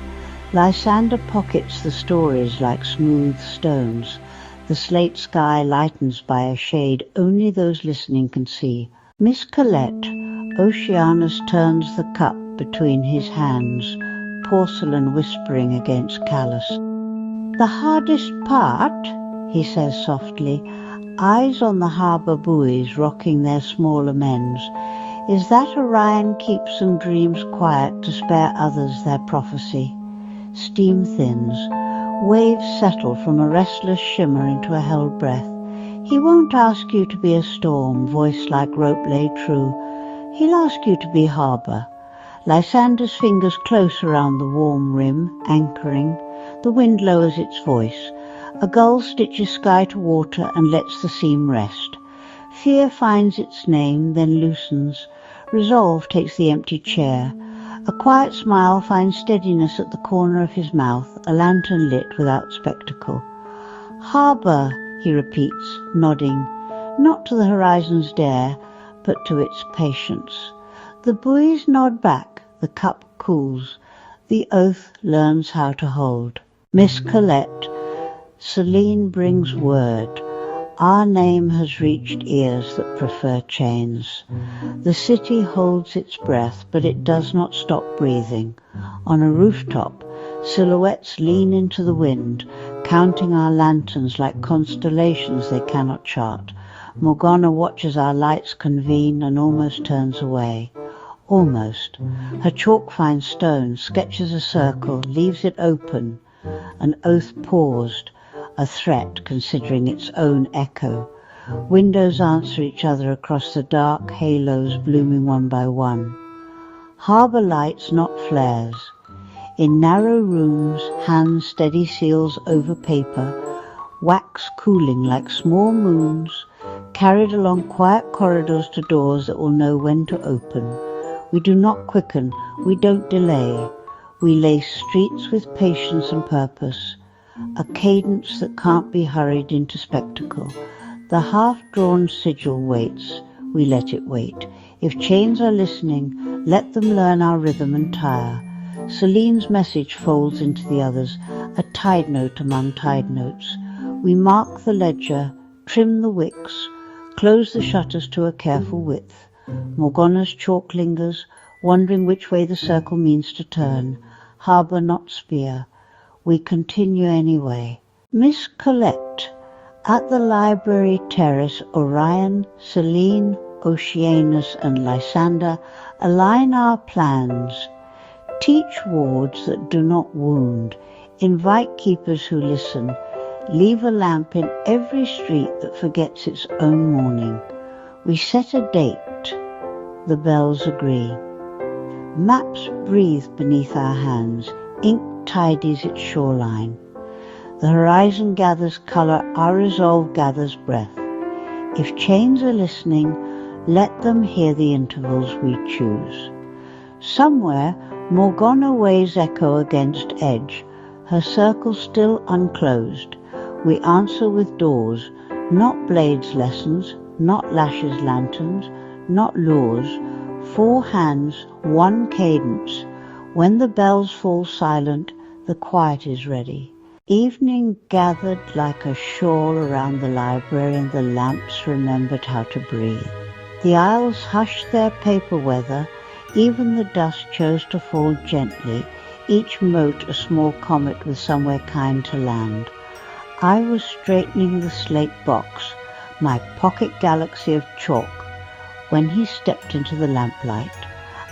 Lysander pockets the stories like smooth stones. The slate sky lightens by a shade only those listening can see. Miss Colette, Oceanus turns the cup between his hands, porcelain whispering against callous. The hardest part, he says softly, eyes on the harbour buoys rocking their small amends, is that Orion keeps and dreams quiet to spare others their prophecy. Steam thins. Waves settle from a restless shimmer into a held breath. He won't ask you to be a storm, voice like rope laid true. He'll ask you to be harbour. Lysander's fingers close around the warm rim, anchoring. The wind lowers its voice. A gull stitches sky to water and lets the seam rest. Fear finds its name, then loosens. Resolve takes the empty chair. A quiet smile finds steadiness at the corner of his mouth, a lantern lit without spectacle. Harbour, he repeats, nodding, not to the horizon's dare, but to its patience. The buoys nod back, the cup cools. The oath learns how to hold. Miss Colette, Celine brings word. Our name has reached ears that prefer chains. The city holds its breath, but it does not stop breathing. On a rooftop, silhouettes lean into the wind, counting our lanterns like constellations they cannot chart. Morgana watches our lights convene and almost turns away. Almost. Her chalk finds stone, sketches a circle, leaves it open. An oath paused. A threat considering its own echo. Windows answer each other across the dark halos blooming one by one. Harbour lights, not flares. In narrow rooms, hands steady seals over paper, wax cooling like small moons, carried along quiet corridors to doors that will know when to open. We do not quicken, we don't delay. We lace streets with patience and purpose. A cadence that can't be hurried into spectacle. The half-drawn sigil waits. we let it wait. If chains are listening, let them learn our rhythm and tire. Celine's message folds into the others, a tide note among tide notes. We mark the ledger, trim the wicks, close the shutters to a careful width. Morgana's chalk lingers, wondering which way the circle means to turn. Harbour not spear. We continue anyway. Miss Colette, at the library terrace, Orion, Celine, Oceanus and Lysander align our plans. Teach wards that do not wound. Invite keepers who listen. Leave a lamp in every street that forgets its own morning. We set a date. The bells agree. Maps breathe beneath our hands. Ink tidies its shoreline. The horizon gathers colour, our resolve gathers breath. If chains are listening, let them hear the intervals we choose. Somewhere, Morgana weighs echo against edge, her circle still unclosed. We answer with doors, not blades lessons, not lashes lanterns, not lures. 4 hands, 1 cadence. When the bells fall silent, the quiet is ready. Evening gathered like a shawl around the library, and the lamps remembered how to breathe. The aisles hushed their paper weather, even the dust chose to fall gently, each mote a small comet with somewhere kind to land. I was straightening the slate box, my pocket galaxy of chalk, when he stepped into the lamplight.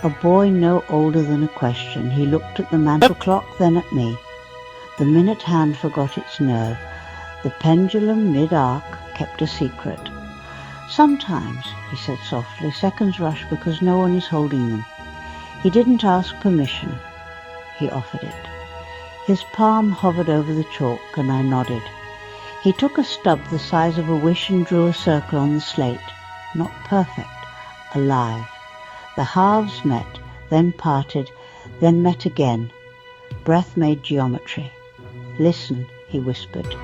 A boy no older than a question, he looked at the mantel clock, then at me. The minute hand forgot its nerve. The pendulum mid-arc kept a secret. Sometimes, he said softly, seconds rush because no one is holding them. He didn't ask permission. He offered it. His palm hovered over the chalk, and I nodded. He took a stub the size of a wish and drew a circle on the slate. Not perfect, alive. The halves met, then parted, then met again. Breath made geometry. Listen, he whispered.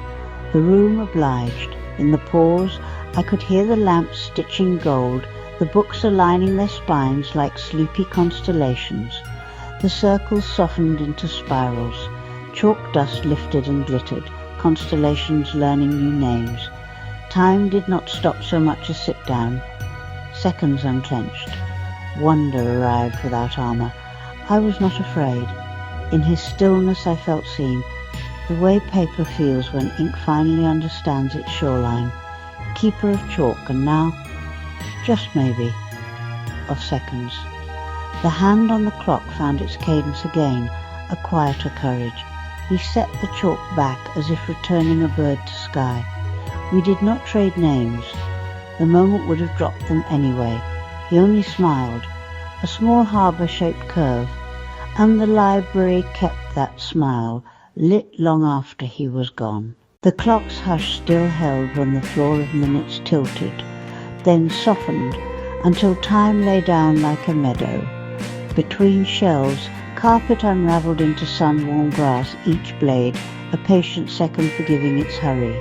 The room obliged. In the pause, I could hear the lamps stitching gold, the books aligning their spines like sleepy constellations. The circles softened into spirals. Chalk dust lifted and glittered, constellations learning new names. Time did not stop so much as sit down. Seconds unclenched. Wonder arrived without armour. I was not afraid. In his stillness I felt seen, the way paper feels when ink finally understands its shoreline. Keeper of chalk, and now, just maybe, of seconds. The hand on the clock found its cadence again, a quieter courage. He set the chalk back as if returning a bird to sky. We did not trade names. The moment would have dropped them anyway. He only smiled, a small harbour-shaped curve, and the library kept that smile, lit long after he was gone. The clock's hush still held when the floor of minutes tilted, then softened until time lay down like a meadow. Between shelves, carpet unravelled into sun-warm grass, each blade a patient second forgiving its hurry.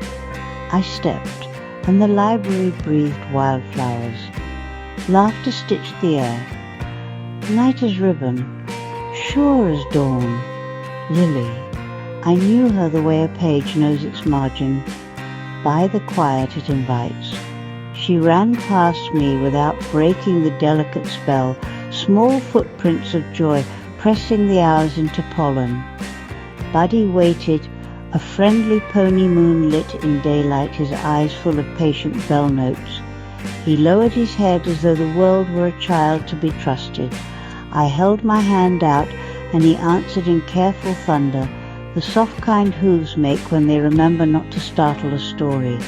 I stepped, and the library breathed wildflowers. Laughter stitched the air. Light as ribbon, sure as dawn. Lily. I knew her the way a page knows its margin. By the quiet it invites. She ran past me without breaking the delicate spell, small footprints of joy pressing the hours into pollen. Buddy waited, a friendly pony moon lit in daylight, his eyes full of patient bell notes. He lowered his head as though the world were a child to be trusted. I held my hand out, and he answered in careful thunder, the soft kind hooves make when they remember not to startle a story.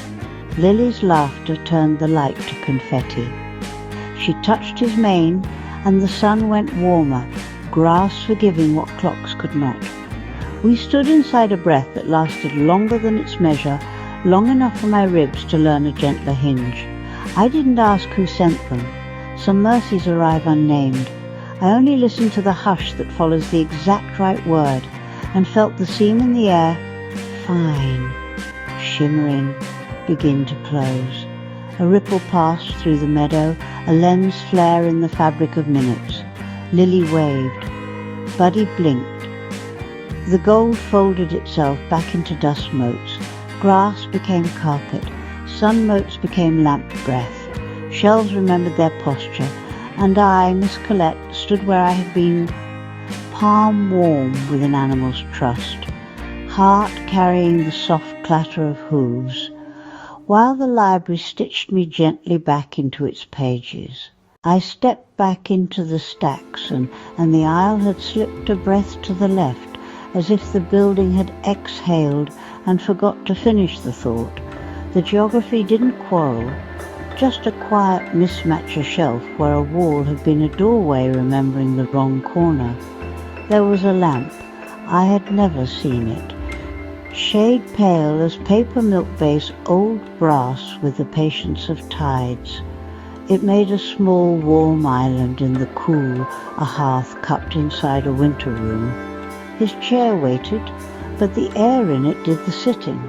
Lily's laughter turned the light to confetti. She touched his mane, and the sun went warmer, grass forgiving what clocks could not. We stood inside a breath that lasted longer than its measure, long enough for my ribs to learn a gentler hinge. I didn't ask who sent them. Some mercies arrive unnamed. I only listened to the hush that follows the exact right word, and felt the seam in the air, fine, shimmering, begin to close. A ripple passed through the meadow, a lens flare in the fabric of minutes. Lily waved. Buddy blinked. The gold folded itself back into dust motes. Grass became carpet. Sun motes became lamp breath. Shelves remembered their posture, and I, Miss Collette, stood where I had been, palm warm with an animal's trust, heart carrying the soft clatter of hooves, while the library stitched me gently back into its pages. I stepped back into the stacks, and the aisle had slipped a breath to the left, as if the building had exhaled and forgot to finish the thought. The geography didn't quarrel, just a quiet mismatch of shelf where a wall had been a doorway remembering the wrong corner. There was a lamp. I had never seen it. Shade pale as paper milk base old brass with the patience of tides. It made a small warm island in the cool, a hearth cupped inside a winter room. His chair waited, but the air in it did the sitting.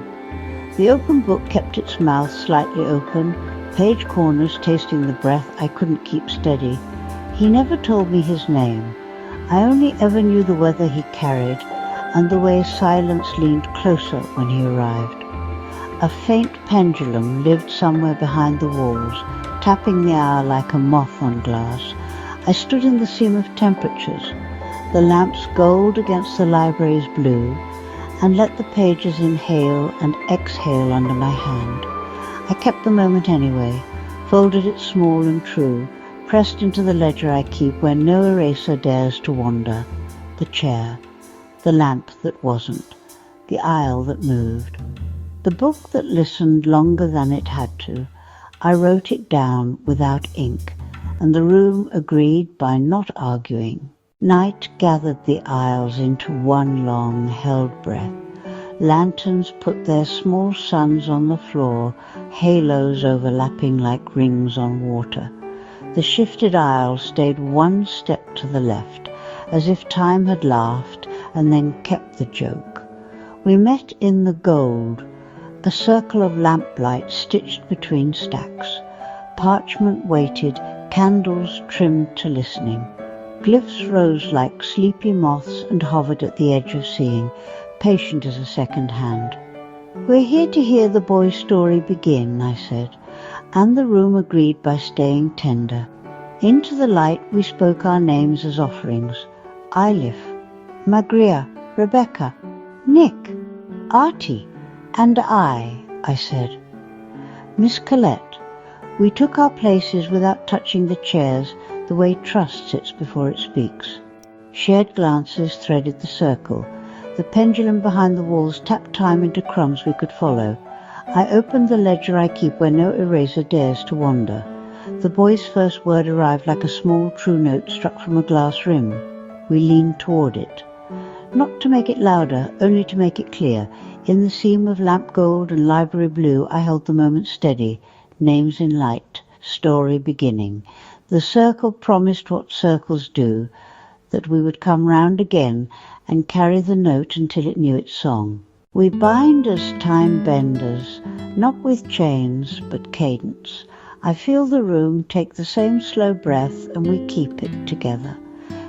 The open book kept its mouth slightly open, page corners tasting the breath I couldn't keep steady. He never told me his name. I only ever knew the weather he carried, and the way silence leaned closer when he arrived. A faint pendulum lived somewhere behind the walls, tapping the hour like a moth on glass. I stood in the seam of temperatures, the lamp's gold against the library's blue, and let the pages inhale and exhale under my hand. I kept the moment anyway, folded it small and true, pressed into the ledger I keep where no eraser dares to wander. The chair, the lamp that wasn't, the aisle that moved. The book that listened longer than it had to. I wrote it down without ink, and the room agreed by not arguing. Night gathered the aisles into one long held breath. Lanterns put their small suns on the floor, halos overlapping like rings on water. The shifted aisle stayed one step to the left, as if time had laughed and then kept the joke. We met in the gold, a circle of lamplight stitched between stacks. Parchment waited, candles trimmed to listening. Glyphs rose like sleepy moths and hovered at the edge of seeing, patient as a second hand. "We're here to hear the boy's story begin," I said, and the room agreed by staying tender. Into the light we spoke our names as offerings. Eilif, Magria, Rebecca, Nick, Artie, and I said. Miss Collette. We took our places without touching the chairs, the way trust sits before it speaks. Shared glances threaded the circle. The pendulum behind the walls tapped time into crumbs we could follow. I opened the ledger I keep where no eraser dares to wander. The boy's first word arrived like a small true note struck from a glass rim. We leaned toward it. Not to make it louder, only to make it clear. In the seam of lamp gold and library blue I held the moment steady. Names in light, story beginning. The circle promised what circles do, that we would come round again and carry the note until it knew its song. We bind as time benders, not with chains, but cadence. I feel the room take the same slow breath, and we keep it together.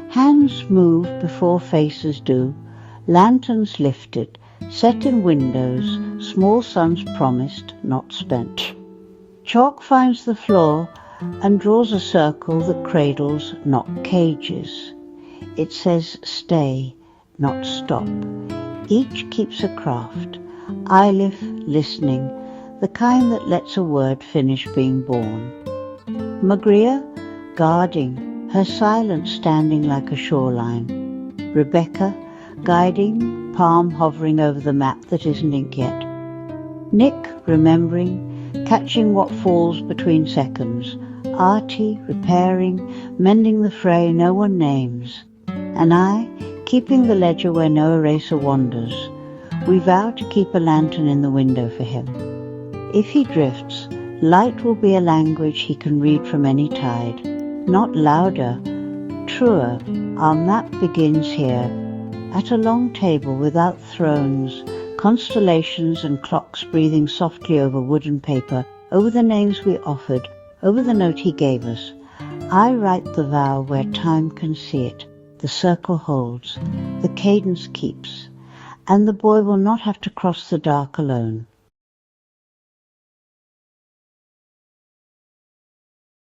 Hands move before faces do, lanterns lifted, set in windows, small suns promised, not spent. Chalk finds the floor and draws a circle that cradles, not cages. It says stay, not stop. Each keeps a craft. Eilif listening, the kind that lets a word finish being born. Magria guarding, her silence standing like a shoreline. Rebecca guiding, palm hovering over the map that isn't ink yet. Nick remembering, catching what falls between seconds. Artie repairing, mending the fray no one names. And I, keeping the ledger where no eraser wanders. We vow to keep a lantern in the window for him. If he drifts, light will be a language he can read from any tide. Not louder, truer. Our map begins here, at a long table without thrones, constellations and clocks breathing softly over wooden paper, over the names we offered, Over the note he gave us, I write the vow where time can see it, the circle holds, the cadence keeps, and the boy will not have to cross the dark alone.